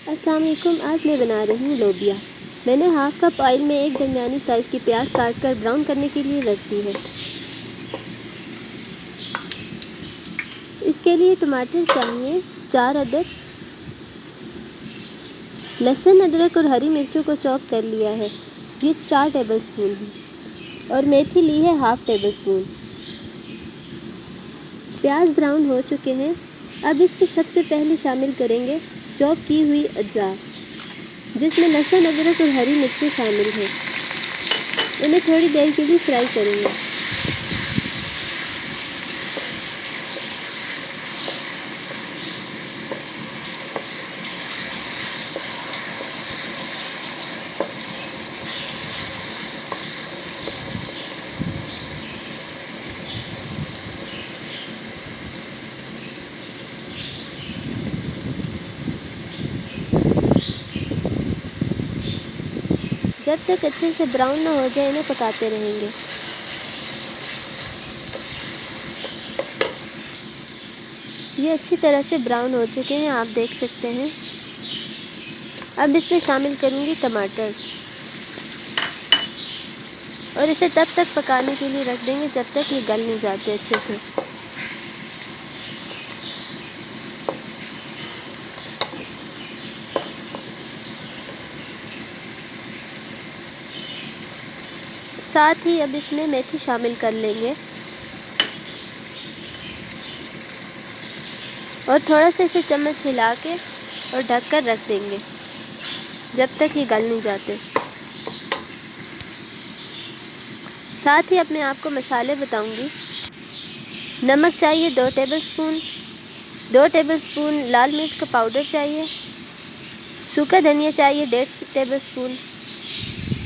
अस्सलाम वालेकुम। आज मैं बना रही हूँ लोबिया। मैंने हाफ़ कप ऑयल में एक दरमियानी साइज़ की प्याज काट कर ब्राउन करने के लिए रख दी है। इसके लिए टमाटर चाहिए 4 अदद, लहसुन अदरक और हरी मिर्चों को चॉप कर लिया है, ये 4 टेबलस्पून है, और मेथी ली है हाफ़ टेबलस्पून। प्याज ब्राउन हो चुके हैं। अब इसमें सबसे पहले शामिल करेंगे चॉप की हुई अज्जा, जिसमें लहसुन अदरक और हरी मिर्चें शामिल हैं। इन्हें थोड़ी देर के लिए फ्राई करेंगे। जब तक अच्छे से ब्राउन ना हो जाए इन्हें पकाते रहेंगे। ये अच्छी तरह से ब्राउन हो चुके हैं, आप देख सकते हैं। अब इसमें शामिल करूँगी टमाटर और इसे तब तक पकाने के लिए रख देंगे जब तक ये गल नहीं जाते अच्छे से। साथ ही अब इसमें मेथी शामिल कर लेंगे और थोड़ा सा इसे चम्मच हिला के और ढक कर रख देंगे जब तक ये गल नहीं जाते। साथ ही अपने आप को मसाले बताऊंगी। नमक चाहिए 2 टेबलस्पून, 2 टेबलस्पून लाल मिर्च का पाउडर चाहिए, सूखा धनिया चाहिए 1.5 टेबलस्पून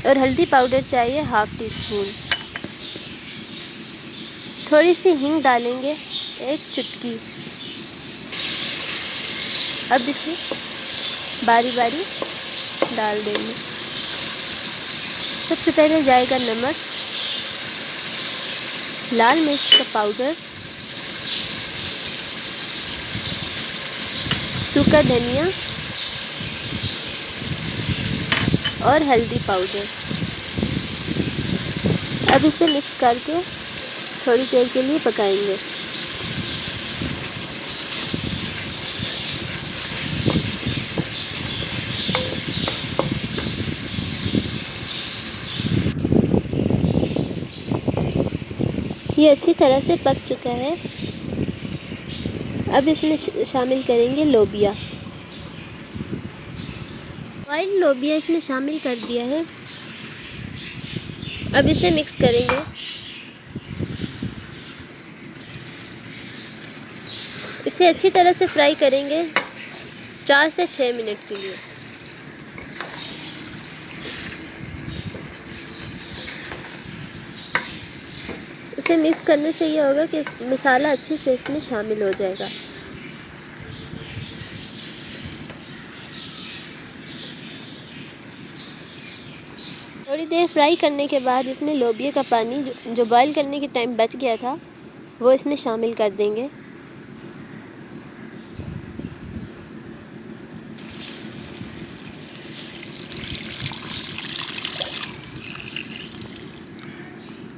और हल्दी पाउडर चाहिए हाफ़ टी स्पून। थोड़ी सी हींग डालेंगे, 1 चुटकी। अब इसे बारी बारी डाल देंगे। सबसे पहले जाएगा नमक, लाल मिर्च का पाउडर, सूखा धनिया और हल्दी पाउडर। अब इसे मिक्स करके थोड़ी देर के लिए पकाएंगे। ये अच्छी तरह से पक चुका है। अब इसमें शामिल करेंगे लोबिया। बॉइल्ड लोबिया इसमें शामिल कर दिया है। अब इसे मिक्स करेंगे। इसे अच्छी तरह से फ्राई करेंगे 4 से 6 मिनट के लिए। इसे मिक्स करने से ये होगा कि मसाला अच्छे से इसमें शामिल हो जाएगा। थोड़ी देर फ्राई करने के बाद इसमें लोबिया का पानी जो बॉईल करने के टाइम बच गया था वो इसमें शामिल कर देंगे।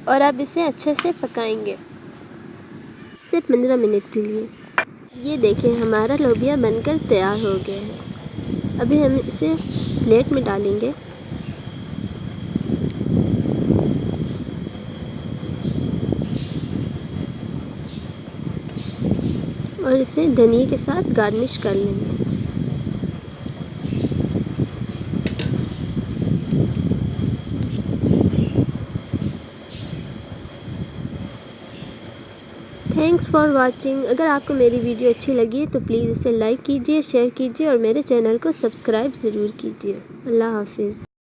और अब इसे अच्छे से पकाएंगे सिर्फ 15 मिनट के लिए। ये देखें, हमारा लोबिया बनकर तैयार हो गया है। अभी हम इसे प्लेट में डालेंगे। और इसे धनिया के साथ गार्निश कर लेंगे। Thanks for watching. अगर आपको मेरी वीडियो अच्छी लगी तो प्लीज़ इसे लाइक कीजिए, शेयर कीजिए और मेरे चैनल को सब्सक्राइब ज़रूर कीजिए। अल्लाह हाफिज़।